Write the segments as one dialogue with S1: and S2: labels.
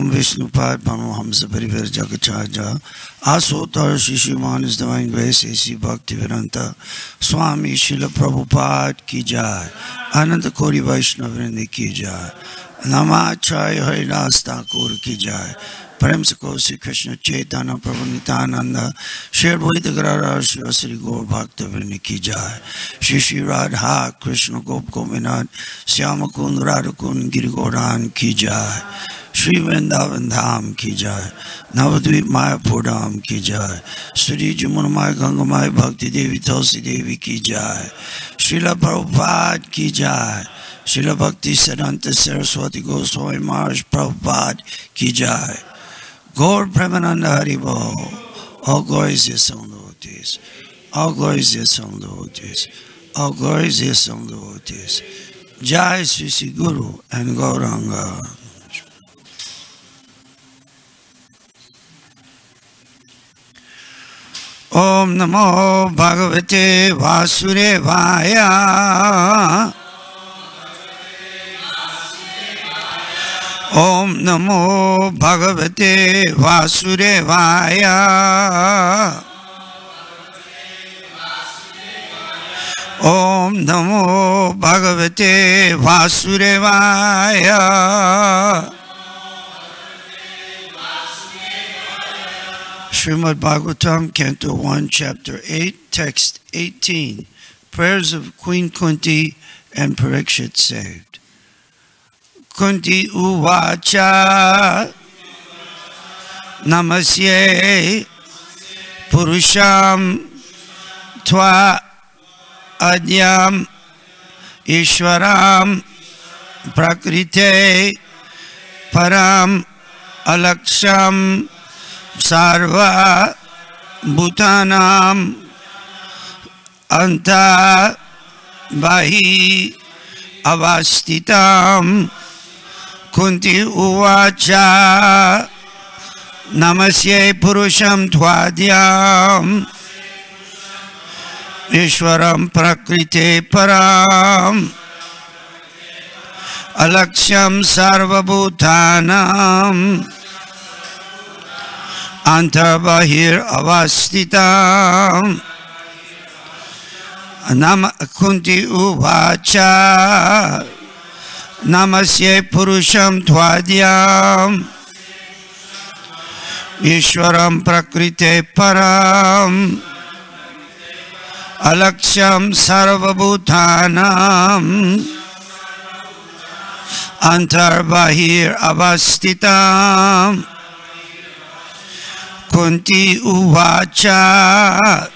S1: Vishnupada Paramahamsa Parivar Jagachaja Asotar Shishiman is Divine Grace A.C. Bhaktivedanta Swami Srila Prabhupada Ki Jai Ananta Kori Vaishnavrinda Ki Jai Namacharya Haridas Thakur Ki Jai Prem Sako Sri Krishna Chaitanya Prabhu Nityananda Shri Advaita Gadadhar Sri Gaur Bhaktivinoda Ki Jai Shri Shri Radha Krishna Gop Govinad Syama Kund Radha Kund Giri Gaurang Ki Jai Shri Vrindavan Dham Ki Jai Navadvip Mayapur Dham Ki Jai Sri Jamunamaya Gangamaya Bhakti Devi Tulsi Devi Ki Jai Srila Prabhupada Ki Jai Srila Bhakti Siddhanta Saraswati Goswami Maharaj Prabhupada Ki Jai Gaur Premananda Haribo. All glories is some devotees. All glories is some devotees. All glories is some devotees. Jai Sri Sri Guru and Gauranga. Om Namo Bhagavate Vasudevaya. Om Namo Bhagavate Vasudevaya. Om Namo Bhagavate Vasudevaya. Srimad Bhagavatam, Canto 1, Chapter 8, Text 18. Prayers of Queen Kunti and Parikshit saved. Kunti uvacha namasye purusham tva adyam ishwaram prakrite param alaksham sarva bhutanam anta bahi avastitam. Kunti uvacha namasye purusham tvadyam ishwaram prakrite param alaksham sarvabhutanam antarbahir avastitam. Kunti uvacha Namasye Purusham Tvadyam Ishwaram Prakrite Param Alaksham Sarvabhutanam Antarbahir Avastitam. Kunti uvacha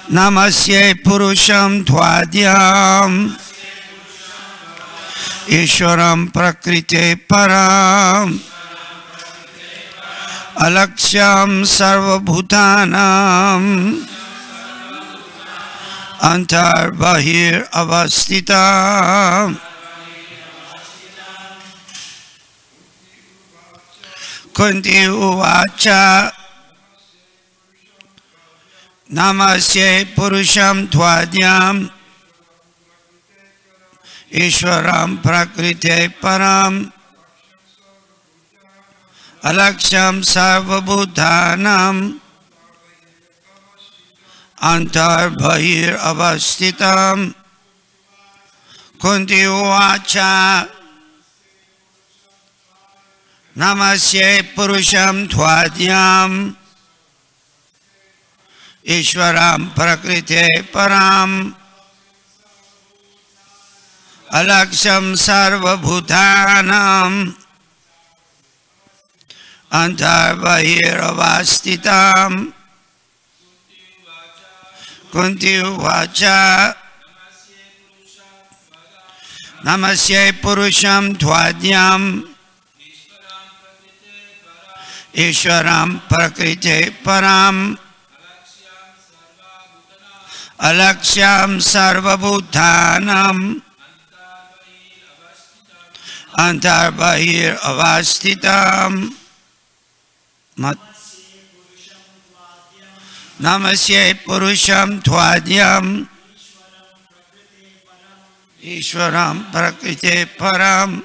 S1: Namasye Purusham Tvadyam Ishwaram Prakrite Param Alaksham Sarvabhutanam Antarbahir Avastitam. Kunti uvacha Namasye Purusham Tvadyam Ishwaram Prakrite Param Alaksham Sarvabhutanam Antarbahir Avastitam. Kunti uvacha Namasye Purusham Tvadyam Ishwaram Prakrite Param Alaksham Sarvabhutanam Antarbahir Avastitam. Kunti uvacha Namasye Purusham Tvadyam Ishwaram Prakrite Param Alaksham Sarvabhutanam Antarbahir Avastitam. Namasye Purusham Tvadyam Ishwaram Prakrite Param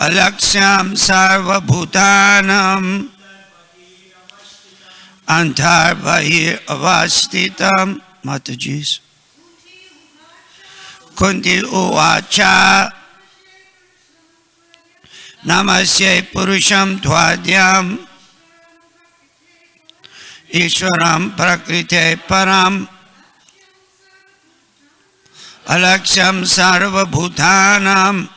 S1: Alaksyam sarva bhutanam antar bahir avastitam. Mataji's. Kunti uvacha namasya purusham tvadyam Ishwaram prakrite param alaksyam sarva bhutanam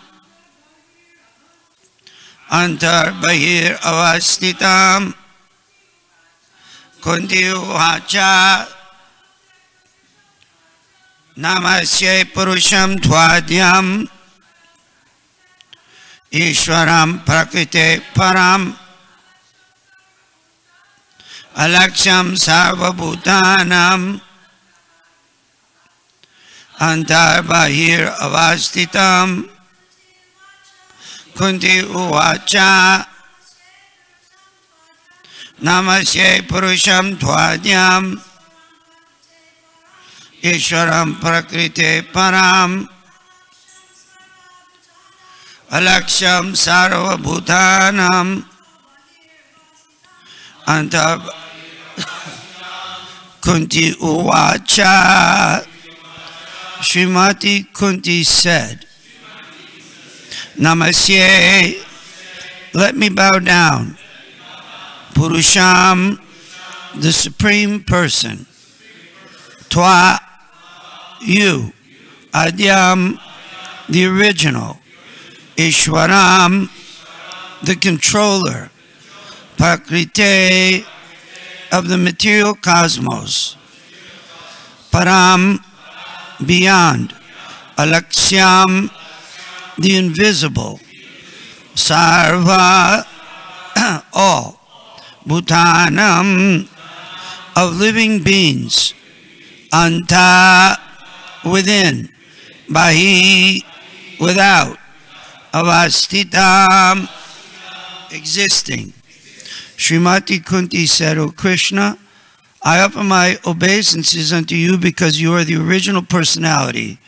S1: antar bahir avastitam Kunti uvacha namasya purusham tvadyam Ishwaram prakrite param alaksyam sarva bhutanam antar bahir avastitam Kunti uvacha namasya purusham tvadyam Ishwaram prakrite param alaksyam sarva bhutanam antar Kunti uvacha. Srimati Kunti said, Namasye, let me bow down. Purusham, the Supreme Person. Twa, you. Adyam, the original. Ishwaram, the controller. Prakrite, of the material cosmos. Param, beyond. Alaksyam, the invisible. Sarva, all. Bhutanam, of living beings. Anta, within. Bahi, without. Avastitam, existing. Srimati Kunti said, O Krishna, I offer my obeisances unto you because you are the original personality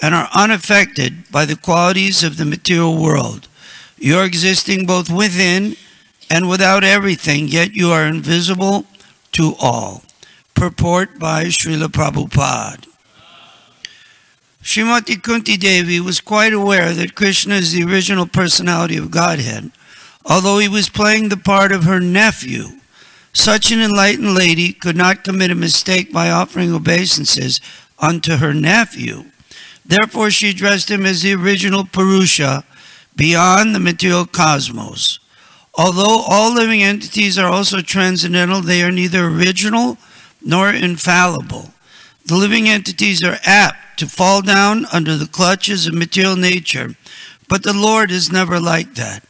S1: and are unaffected by the qualities of the material world. You are existing both within and without everything, yet you are invisible to all. Purport by Srila Prabhupada. Srimati Kunti Devi was quite aware that Krishna is the original personality of Godhead, although he was playing the part of her nephew. Such an enlightened lady could not commit a mistake by offering obeisances unto her nephew. Therefore she addressed him as the original Purusha, beyond the material cosmos. Although all living entities are also transcendental, they are neither original nor infallible. The living entities are apt to fall down under the clutches of material nature, but the Lord is never like that.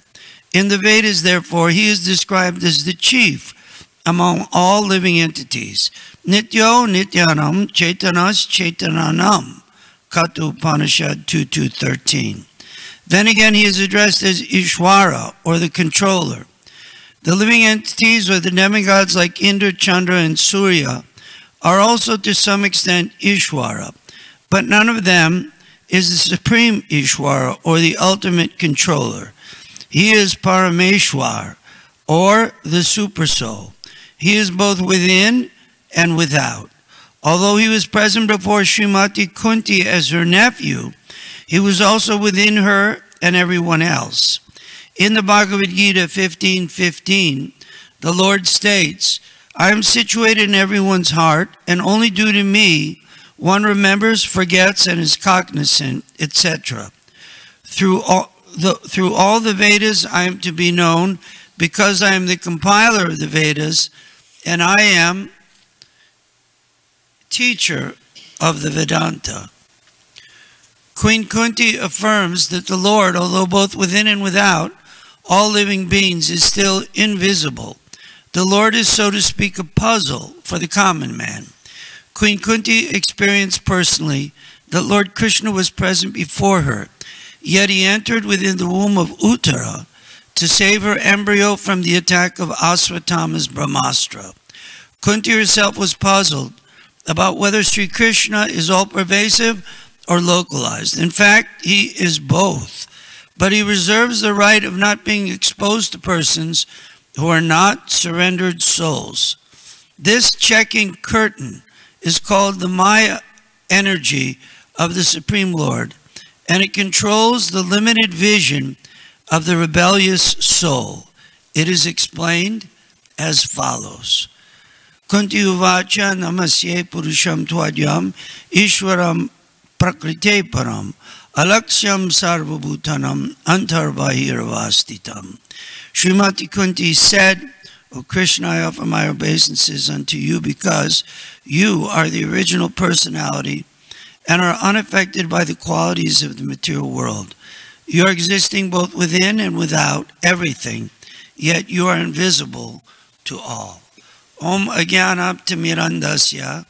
S1: In the Vedas, therefore, he is described as the chief among all living entities. Nityo Nityanam Chaitanas Chaitananam. Katha Upanishad 2.2.13. Then again, he is addressed as Ishwara, or the controller. The living entities, or the demigods like Indra, Chandra, and Surya, are also to some extent Ishwara, but none of them is the supreme Ishwara, or the ultimate controller. He is Parameshwar, or the Supersoul. He is both within and without. Although he was present before Srimati Kunti as her nephew, he was also within her and everyone else. In the Bhagavad Gita 15:15, the Lord states, I am situated in everyone's heart, and only due to me one remembers, forgets, and is cognizant, etc. Through all the Vedas I am to be known, because I am the compiler of the Vedas, and I am teacher of the Vedanta. Queen Kunti affirms that the Lord, although both within and without all living beings, is still invisible. The Lord is, so to speak, a puzzle for the common man. Queen Kunti experienced personally that Lord Krishna was present before her, yet he entered within the womb of Uttara to save her embryo from the attack of Aswatthama's Brahmastra. Kunti herself was puzzled about whether Sri Krishna is all-pervasive or localized. In fact, he is both. but he reserves the right of not being exposed to persons who are not surrendered souls. This checking curtain is called the Maya energy of the Supreme Lord, and it controls the limited vision of the rebellious soul. It is explained as follows. Kunti uvacha namasye purusham tvadyam ishwaram prakrite param alaksyam sarvabhutanam antarbahiravastitam. Srimati Kunti said, O Krishna, I offer my obeisances unto you because you are the original personality and are unaffected by the qualities of the material world. You are existing both within and without everything, yet you are invisible to all. Om Ajnanaptimirandasya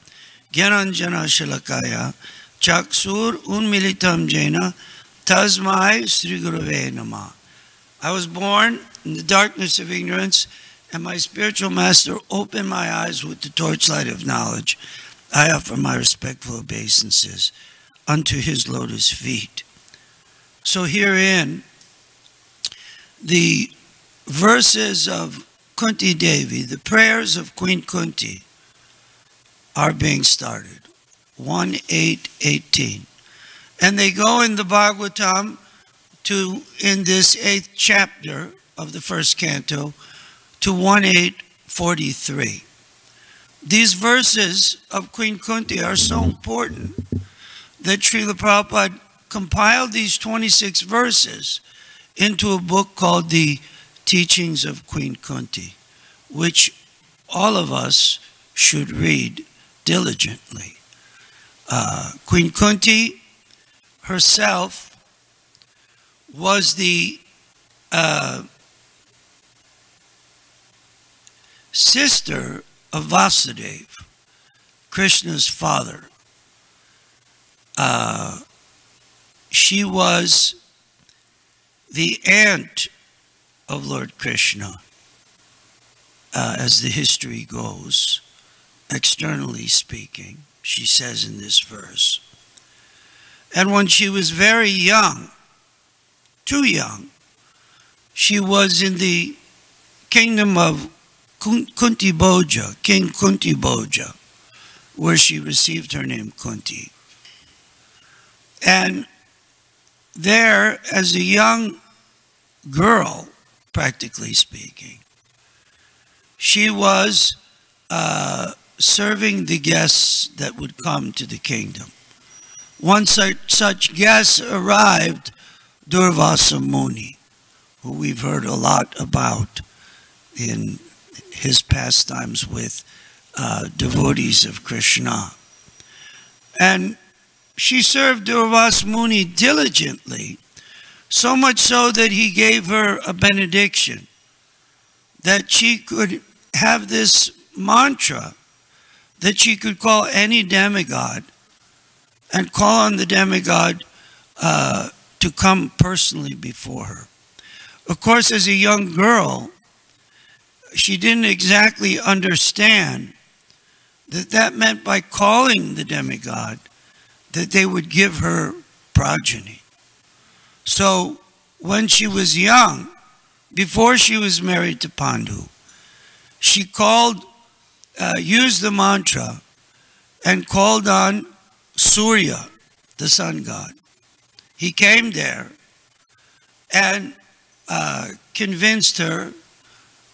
S1: Gyananjana Shalakaya Chaksur Unmilitam Jena Tasmai Sri Gurave Namah. I was born in the darkness of ignorance, and my spiritual master opened my eyes with the torchlight of knowledge. I offer my respectful obeisances unto his lotus feet. So herein, the verses of Kunti Devi, the prayers of Queen Kunti, are being started. 1:8:18. And they go in the Bhagavatam in this 8th chapter of the first canto, to 1:8:43. These verses of Queen Kunti are so important that Srila Prabhupada compiled these 26 verses into a book called the Teachings of Queen Kunti, which all of us should read diligently. Queen Kunti herself was the sister of Vasudeva, Krishna's father. She was the aunt of Lord Krishna, as the history goes, externally speaking, she says in this verse. And when she was very young, too young, she was in the kingdom of Kunti Bhoja, King Kunti Bhoja, where she received her name Kunti. And there, as a young girl, practically speaking, she was serving the guests that would come to the kingdom. One such guest arrived, Durvasa Muni, who we've heard a lot about in his pastimes with devotees of Krishna. And she served Durvasa Muni diligently, so much so that he gave her a benediction, that she could have this mantra, that she could call any demigod and call on the demigod to come personally before her. Of course, as a young girl, she didn't exactly understand that that meant by calling the demigod that they would give her progeny. So when she was young, before she was married to Pandu, she used the mantra and called on Surya, the sun god. He came there and convinced her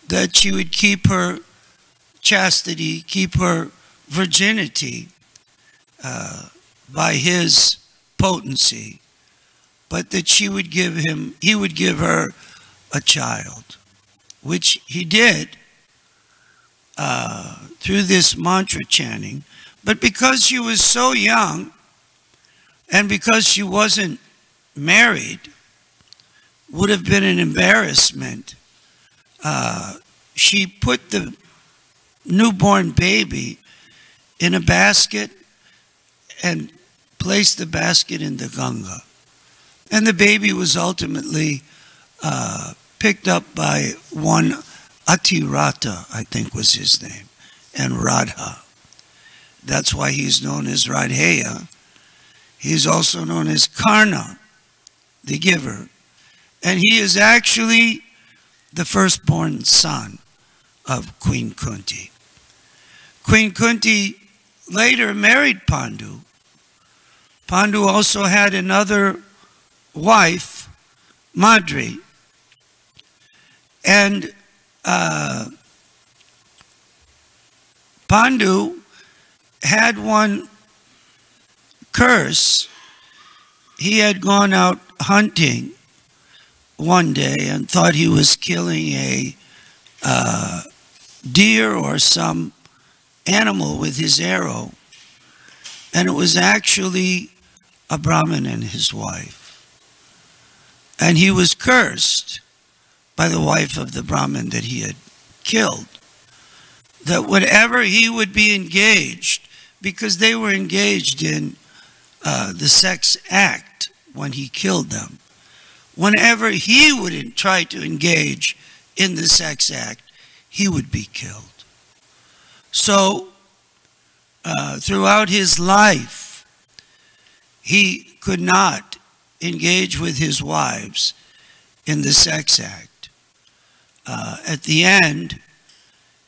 S1: that she would keep her chastity, keep her virginity by his potency, but that he would give her a child, which he did through this mantra chanting. But because she was so young and because she wasn't married, would have been an embarrassment. She put the newborn baby in a basket and placed the basket in the Ganga. And the baby was ultimately picked up by one Atirata, I think was his name, and Radha. That's why he's known as Radheya. He's also known as Karna, the giver. And he is actually the firstborn son of Queen Kunti. Queen Kunti later married Pandu. Pandu also had another wife, Madri. And Pandu had one curse. He had gone out hunting one day and thought he was killing a deer or some animal with his arrow, and it was actually a Brahmin and his wife. And he was cursed by the wife of the Brahmin that he had killed, that whenever he would be engaged, because they were engaged in the sex act when he killed them, whenever he would try to engage in the sex act, he would be killed. So, throughout his life, he could not engage with his wives in the sex act. At the end,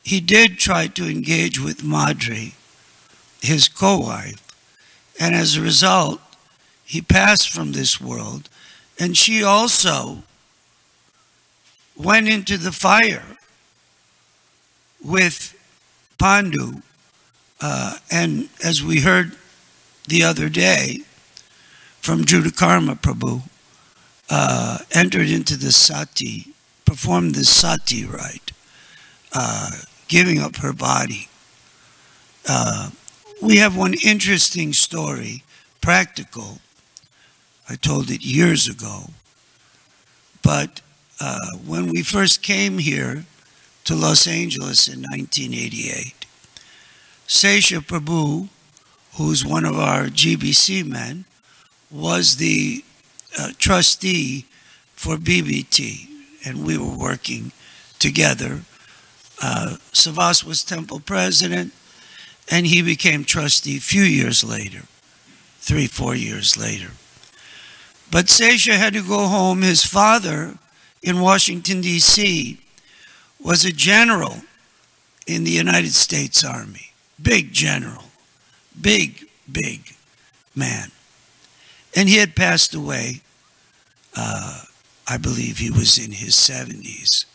S1: he did try to engage with Madri, his co-wife, and as a result, he passed from this world, and she also went into the fire with Pandu, and as we heard the other day from Judakarma Prabhu, entered into the sati, performed the sati rite, giving up her body. We have one interesting story, practical. I told it years ago, but when we first came here to Los Angeles in 1988, Sesha Prabhu, who's one of our GBC men, was the trustee for BBT, and we were working together. Savas was temple president, and he became trustee a few years later, 3-4 years later. But Sesha had to go home. His father in Washington, D.C., was a general in the United States Army. Big general. Big man. And he had passed away. I believe he was in his 70s.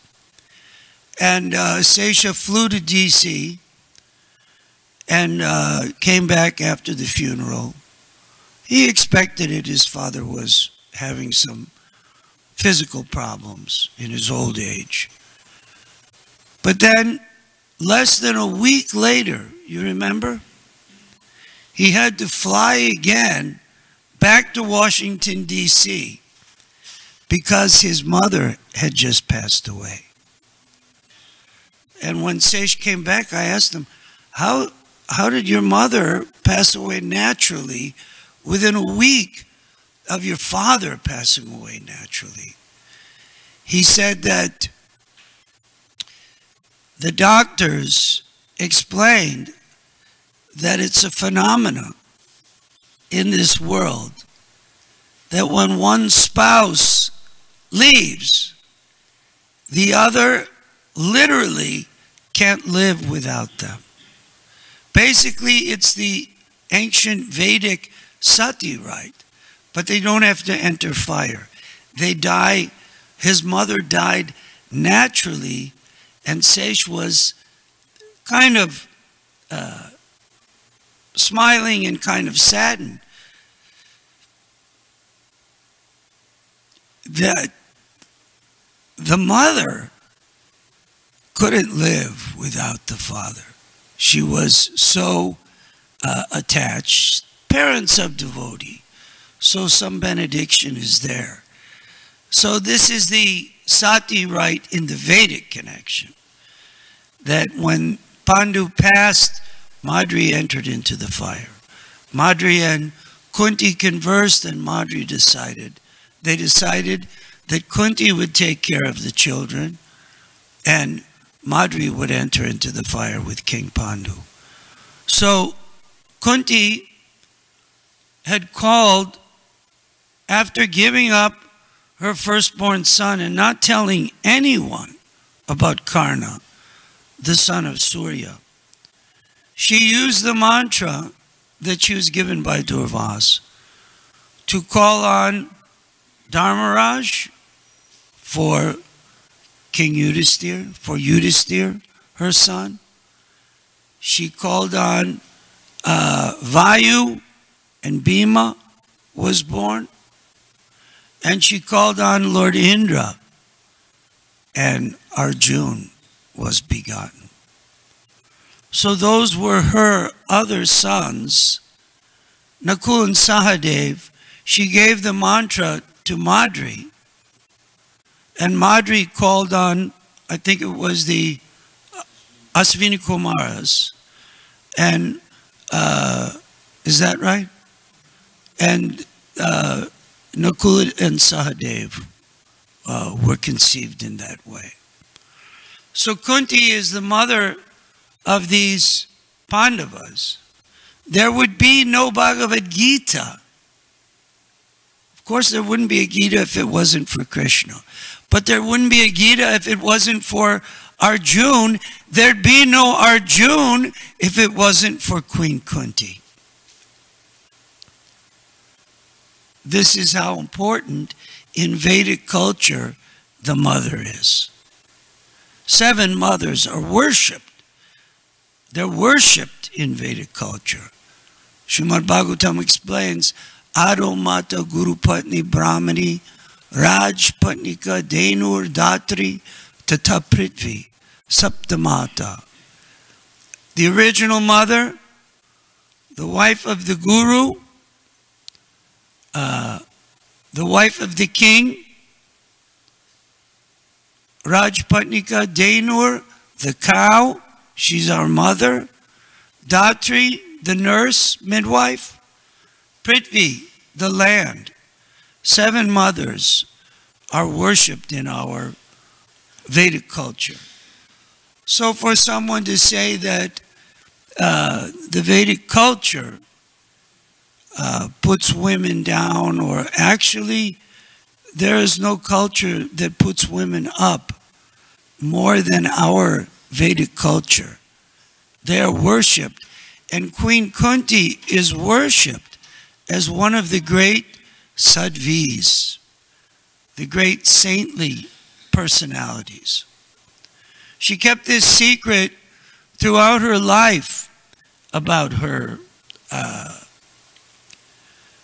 S1: And Sesha flew to D.C. and came back after the funeral. He expected it. His father was having some physical problems in his old age. But then, less than a week later, you remember? He had to fly again back to Washington, D.C. because his mother had just passed away. And when Sesh came back, I asked him, how did your mother pass away naturally within a week of your father passing away naturally? He said that the doctors explained that it's a phenomenon in this world that when one spouse leaves, the other literally can't live without them. Basically, it's the ancient Vedic sati rite, but they don't have to enter fire. They die. His mother died naturally, and Sesh was kind of smiling and kind of saddened that the mother couldn't live without the father. She was so attached. Parents of devotee, so some benediction is there. So this is the sati rite in the Vedic connection, that when Pandu passed, Madri entered into the fire. Madri and Kunti conversed, and Madri decided that Kunti would take care of the children, and Madri would enter into the fire with King Pandu. So Kunti had called, after giving up her firstborn son and not telling anyone about Karna, the son of Surya. She used the mantra that she was given by Durvas to call on Dharmaraj for King Yudhisthira, for Yudhisthira, her son. She called on Vayu, and Bhima was born. And she called on Lord Indra, and Arjuna was begotten. So those were her other sons. Nakul and Sahadev, she gave the mantra to Madri. And Madri called on, I think it was the Asvini Kumaras. And, is that right? And Nakul and Sahadev were conceived in that way. So Kunti is the mother of these Pandavas. There would be no Bhagavad Gita. Of course, there wouldn't be a Gita if it wasn't for Krishna. But there wouldn't be a Gita if it wasn't for Arjuna. There'd be no Arjuna if it wasn't for Queen Kunti. This is how important in Vedic culture the mother is. 7 mothers are worshipped. They're worshipped in Vedic culture. Srimad Bhagavatam explains, Ado Mata Guru Patni Brahmani Raj Patnika Denur Datri Tata Prithvi Saptamata. The original mother, the wife of the Guru, the wife of the king, Rajpatnika Denur, the cow, she's our mother, Datri, the nurse, midwife, Prithvi, the land. 7 mothers are worshipped in our Vedic culture. So for someone to say that the Vedic culture puts women down, or actually there is no culture that puts women up more than our Vedic culture. They are worshipped. And Queen Kunti is worshipped as one of the great sadhvis, the great saintly personalities. She kept this secret throughout her life about her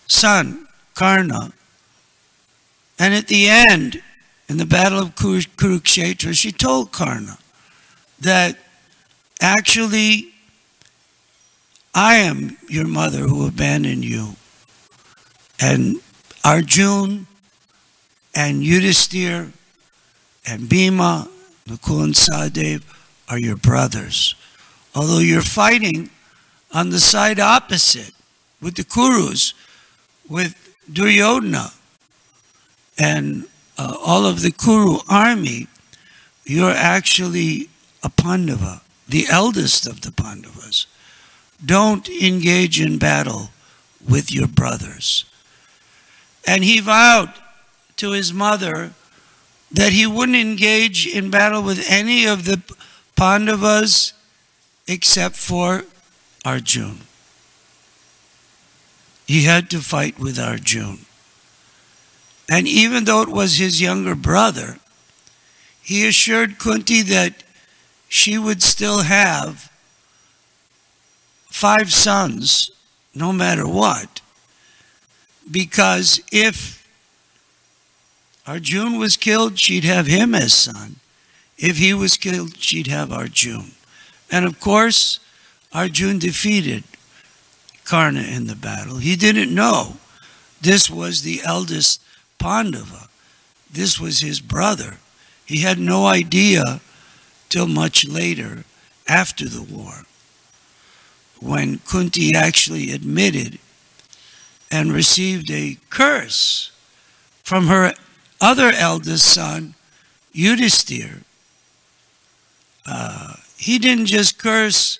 S1: son, Karna. And at the end, in the Battle of Kurukshetra, she told Karna that actually, I am your mother who abandoned you. And Arjuna and Yudhisthira and Bhima, Nakul and Sahadev are your brothers. Although you're fighting on the side opposite with the Kurus, with Duryodhana and all of the Kuru army, you're actually a Pandava, the eldest of the Pandavas. Don't engage in battle with your brothers. And he vowed to his mother that he wouldn't engage in battle with any of the Pandavas except for Arjuna. He had to fight with Arjuna. And even though it was his younger brother, he assured Kunti that she would still have 5 sons, no matter what. Because if Arjuna was killed, she'd have him as son. If he was killed, she'd have Arjuna. And of course, Arjuna defeated Karna in the battle. He didn't know this was the eldest Pandava. This was his brother. He had no idea till much later, after the war, when Kunti actually admitted and received a curse from her other eldest son, Yudhisthira. He didn't just curse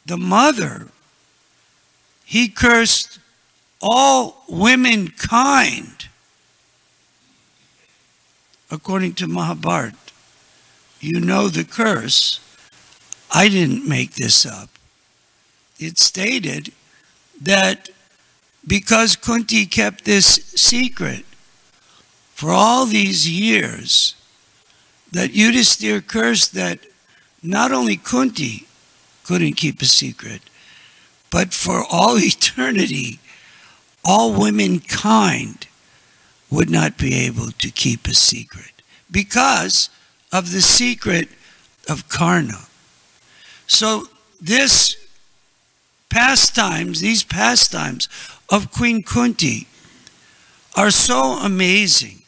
S1: the mother, he cursed all womankind. according to Mahabharata. You know the curse. I didn't make this up. It stated that because Kunti kept this secret for all these years, that Yudhisthira cursed that not only Kunti couldn't keep a secret, but for all eternity, all womankind would not be able to keep a secret because of the secret of Karna. So these pastimes of Queen Kunti are so amazing.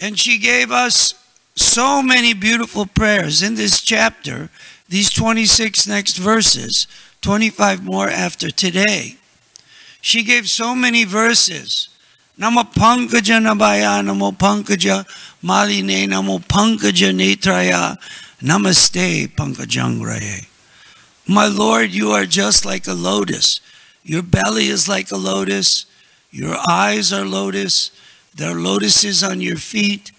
S1: And she gave us so many beautiful prayers in this chapter, these 26 next verses, 25 more after today. She gave so many verses. Namo Pankaja Nabaya, Namo Pankaja Maline, Namo Pankaja Netraya, Namaste Pankajangraye. My Lord, you are just like a lotus. Your belly is like a lotus. Your eyes are lotus. There are lotuses on your feet.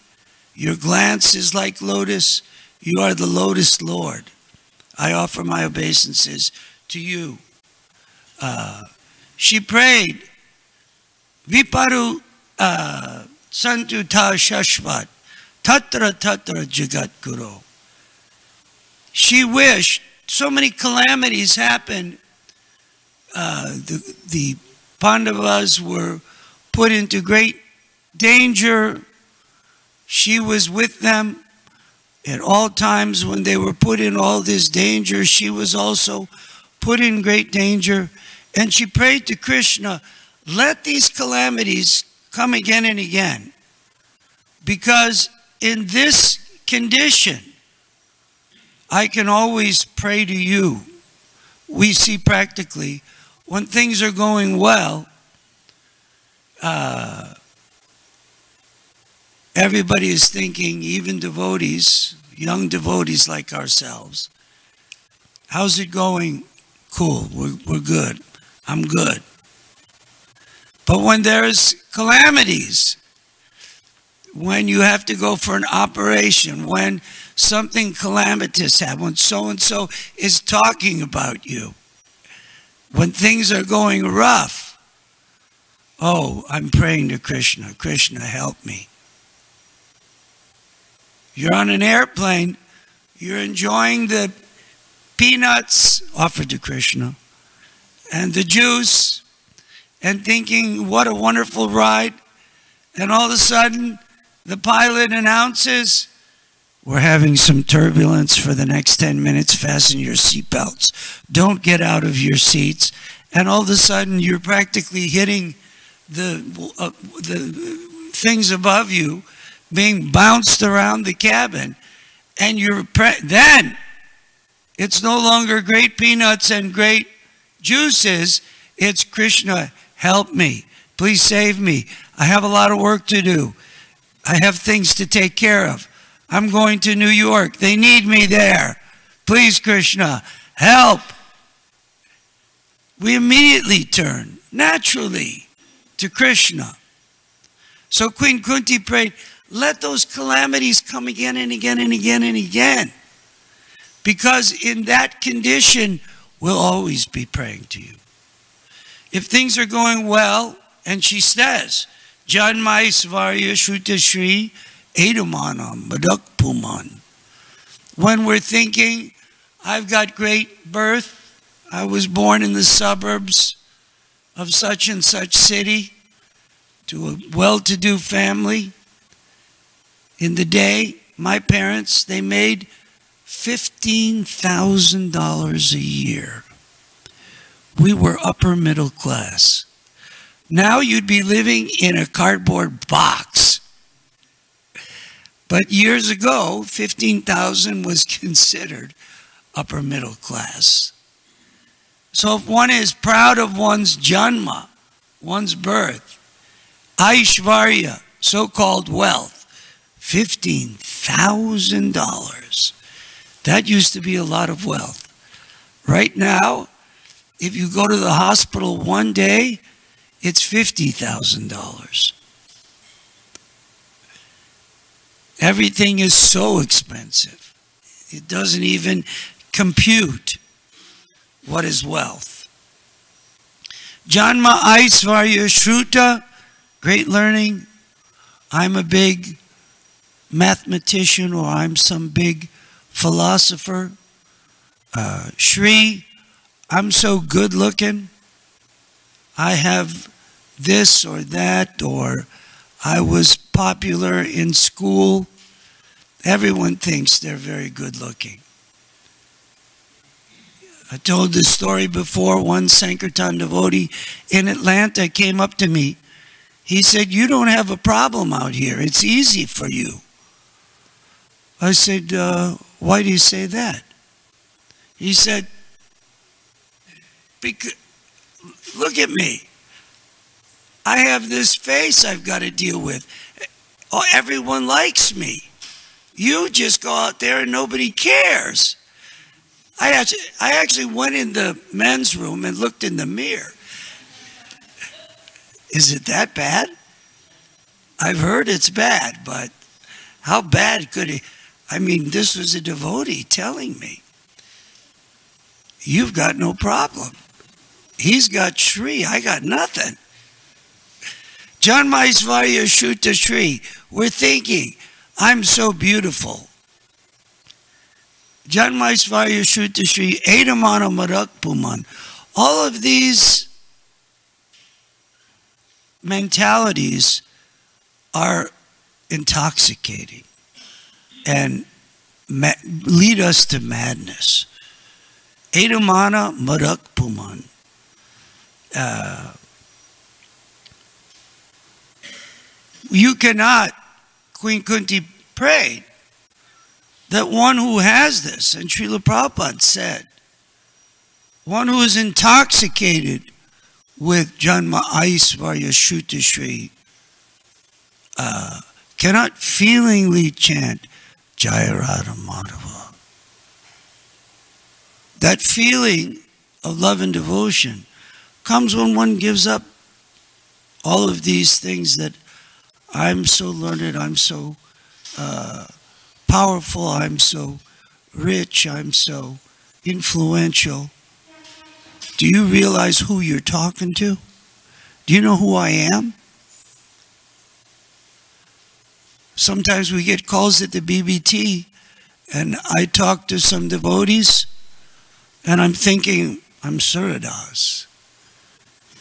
S1: Your glance is like lotus. You are the lotus Lord. I offer my obeisances to you. She prayed, Viparu Santu Ta Shashvat, Tatra Tatra Jagat Guru. She wished, so many calamities happened. The Pandavas were put into great danger. She was with them at all times when they were put in all this danger. She was also put in great danger. And she prayed to Krishna, let these calamities come again and again. Because in this condition, I can always pray to you. We see practically when things are going well, everybody is thinking, even devotees, young devotees like ourselves, how's it going? Cool, we're good. I'm good. But when there's calamities, when you have to go for an operation, when something calamitous happens, when so-and-so is talking about you, when things are going rough, oh, I'm praying to Krishna. Krishna, help me. You're on an airplane, you're enjoying the peanuts offered to Krishna and the juice and thinking, what a wonderful ride. And all of a sudden, the pilot announces, we're having some turbulence for the next 10 minutes. Fasten your seatbelts. Don't get out of your seats. And all of a sudden, you're practically hitting the things above you, being bounced around the cabin. And then it's no longer great peanuts and great juices. It's Krishna, help me. Please save me. I have a lot of work to do. I have things to take care of. I'm going to New York. They need me there. Please, Krishna, help. We immediately turn, naturally, to Krishna. So Queen Kunti prayed, let those calamities come again and again and again and again. Because in that condition, we'll always be praying to you. If things are going well, and she says, Janmai Svarya Shrutashri Edamanam Madak Puman. When we're thinking, I've got great birth, I was born in the suburbs of such and such city, to a well-to-do family. In the day, my parents, they made $15,000 a year. We were upper middle class. Now you'd be living in a cardboard box. But years ago, 15,000 was considered upper middle class. So if one is proud of one's janma, one's birth, Aishvarya, so-called wealth, $15,000. That used to be a lot of wealth. Right now, if you go to the hospital one day, it's $50,000. Everything is so expensive. It doesn't even compute what is wealth. Janma Aisvarya Shruta, great learning. I'm a big mathematician, or I'm some big philosopher. Shri, I'm so good looking. I have this or that, or I was popular in school. Everyone thinks they're very good looking. I told this story before. One Sankirtan devotee in Atlanta came up to me. He said, "You don't have a problem out here. It's easy for you." I said, "Why do you say that?" He said, "Because look at me. I have this face I've got to deal with. Oh, everyone likes me. You just go out there and nobody cares." I actually went in the men's room and looked in the mirror. Is it that bad? I've heard it's bad, but how bad could it? I mean, this was a devotee telling me. You've got no problem. He's got Shri. I got nothing. Janmaisvarya Shuta Shri. We're thinking, I'm so beautiful. Janmaisvarya Shuta Shri. Edamana Marak Puman. All of these mentalities are intoxicating and lead us to madness. Edamana Marak Puman. You cannot, Queen Kunti prayed that one who has this, and Srila Prabhupada said, one who is intoxicated with Janma Aisvarya Shuta Shri cannot feelingly chant Jaya Radha Madhava. That feeling of love and devotion comes when one gives up all of these things that I'm so learned, I'm so powerful, I'm so rich, I'm so influential. Do you realize who you're talking to? Do you know who I am? Sometimes we get calls at the BBT, and I talk to some devotees, and I'm thinking, I'm Suradas.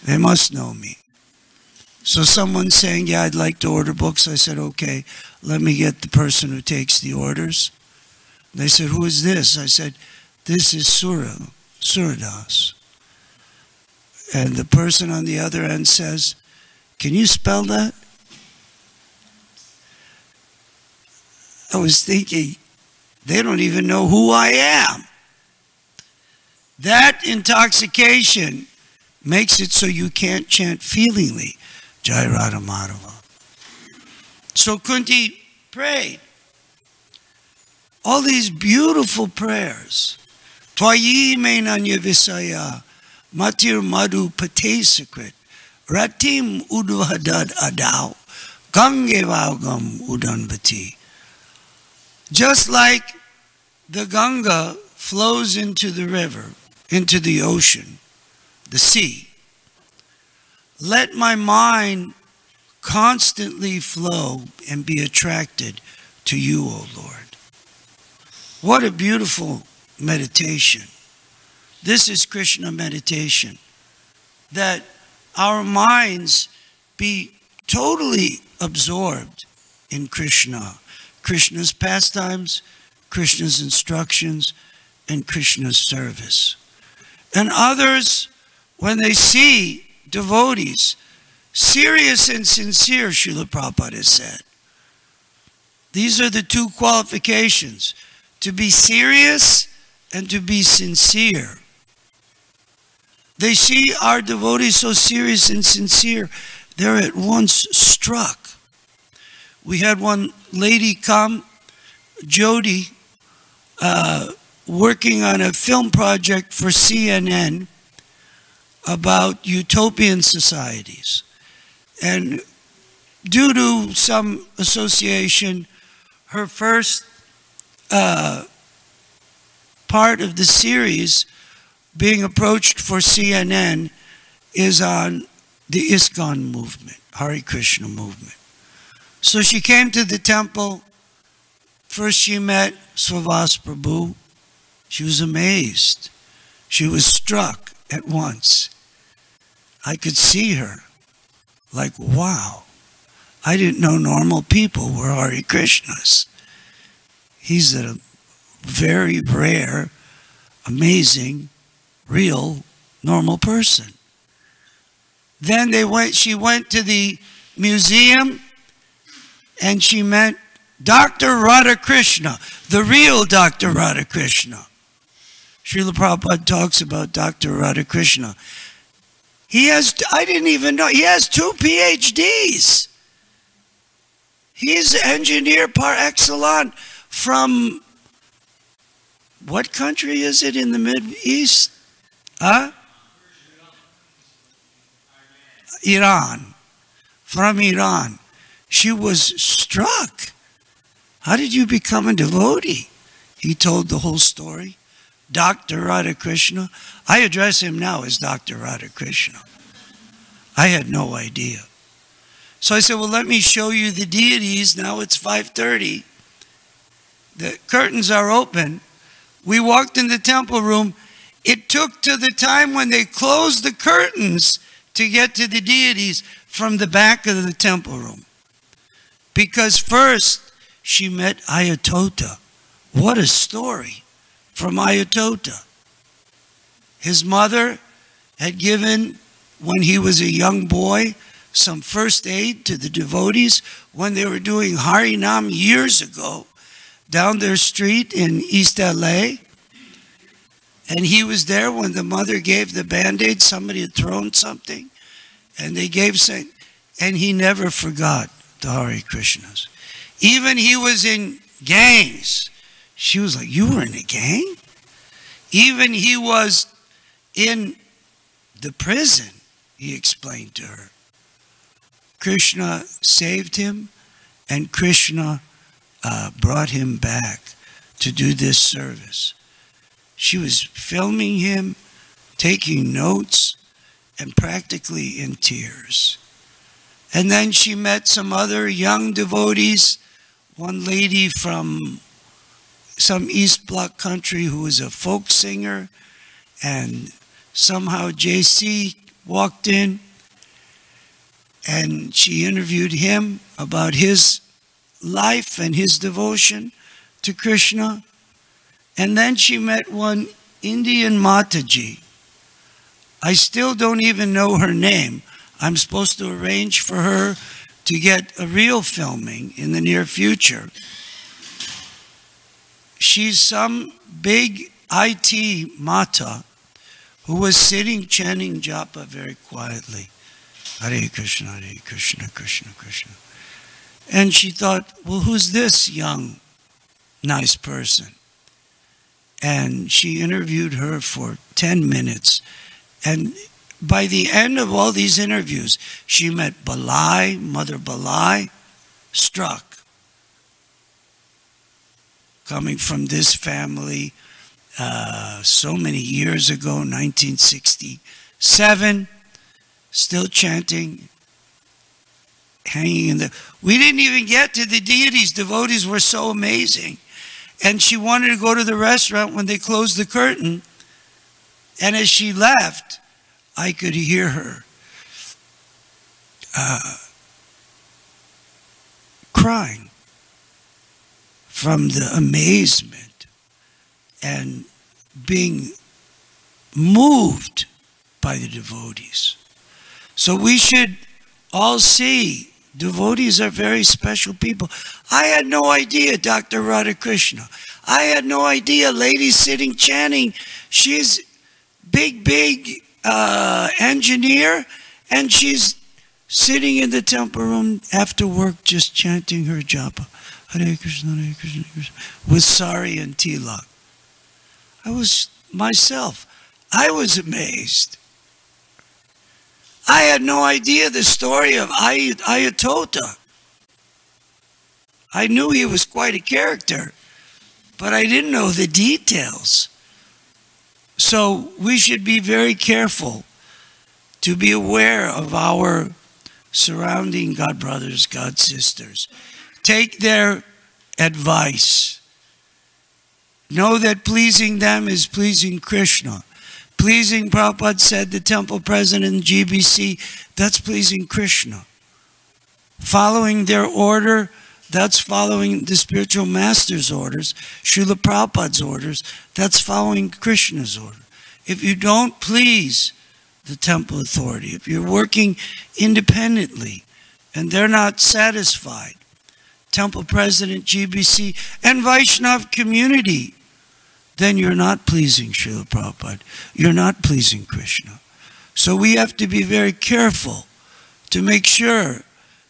S1: They must know me. So someone's saying, yeah, I'd like to order books. I said, okay, let me get the person who takes the orders. They said, who is this? I said, this is Suradas. And the person on the other end says, can you spell that? I was thinking, they don't even know who I am. That intoxication makes it so you can't chant feelingly Jai Radha Madhava. So Kunti prayed all these beautiful prayers. Twayi me nanya visaya, matir madhu pate sakrit, ratim udvadad adau, gange vaugam udanvati. Just like the Ganga flows into the river, into the ocean, the sea, let my mind constantly flow and be attracted to you, O Lord. What a beautiful meditation. This is Krishna meditation. That our minds be totally absorbed in Krishna. Krishna's pastimes, Krishna's instructions, and Krishna's service. And others, when they see devotees, serious and sincere, Srila Prabhupada has said. These are the two qualifications, to be serious and to be sincere. They see our devotees so serious and sincere, they're at once struck. We had one lady come, Jody, working on a film project for CNN about utopian societies. And due to some association, her first part of the series being approached for CNN is on the ISKCON movement, Hare Krishna movement. So she came to the temple. First she met Swavas Prabhu. She was amazed. She was struck at once. I could see her. Like, wow. I didn't know normal people were Hare Krishnas. He's a very rare, amazing, real, normal person. Then she went to the museum and she met Dr. Radhakrishna, the real Dr. Radhakrishna. Srila Prabhupada talks about Dr. Radhakrishna. I didn't even know, he has 2 PhDs. He's an engineer par excellence from, what country is it in the Middle East? Iran. From Iran. She was struck. How did you become a devotee? He told the whole story. Dr. Radhakrishna. I address him now as Dr. Radhakrishna. I had no idea. So I said, well, let me show you the deities. Now it's 5:30. The curtains are open. We walked in the temple room. It took to the time when they closed the curtains to get to the deities from the back of the temple room. Because first she met Ayatota. What a story from Ayatota. His mother had given, when he was a young boy, some first aid to the devotees when they were doing Harinam years ago down their street in East LA. And he was there when the mother gave the Band-Aid. Somebody had thrown something and they gave something. And he never forgot the Hare Krishnas. Even he was in gangs. She was like, you were in a gang? Even he was in the prison, he explained to her. Krishna saved him, and Krishna brought him back to do this service. She was filming him, taking notes, and practically in tears. And then she met some other young devotees, one lady from some East Bloc country who was a folk singer, and somehow JC walked in and she interviewed him about his life and his devotion to Krishna. And then she met one Indian Mataji. I still don't even know her name. I'm supposed to arrange for her to get a real filming in the near future. She's some big IT Mata who was sitting chanting japa very quietly. Hare Krishna, Hare Krishna, Krishna Krishna. And she thought, well, who's this young, nice person? And she interviewed her for 10 minutes. And by the end of all these interviews, she met Balai, Mother Balai, struck. Coming from this family so many years ago, 1967, still chanting, hanging in the... We didn't even get to the deities. Devotees were so amazing. And she wanted to go to the restaurant when they closed the curtain. And as she left, I could hear her crying from the amazement and being moved by the devotees. So we should all see devotees are very special people. I had no idea, Dr. Radhakrishna. I had no idea, lady sitting chanting. She's big engineer, and she's sitting in the temple room after work just chanting her japa. Hare Krishna, Hare Krishna, Krishna, with sari and tilak. I was amazed. I had no idea the story of Ayatota. I knew he was quite a character, but I didn't know the details. So we should be very careful to be aware of our surrounding God brothers, God sisters. Take their advice. Know that pleasing them is pleasing Krishna. Pleasing, Prabhupada said, the temple president, GBC, that's pleasing Krishna. Following their order, that's following the spiritual master's orders. Srila Prabhupada's orders, that's following Krishna's order. If you don't please the temple authority, if you're working independently and they're not satisfied, temple president, GBC, and Vaishnav community, then you're not pleasing Srila Prabhupada. You're not pleasing Krishna. So we have to be very careful to make sure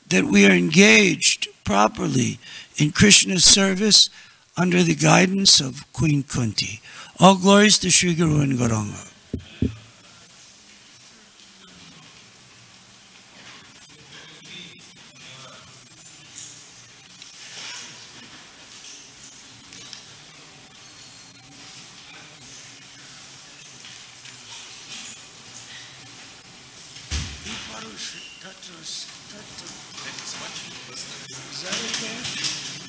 S1: that we are engaged properly in Krishna's service under the guidance of Queen Kunti. All glories to Sri Guru and Gauranga. Is that okay?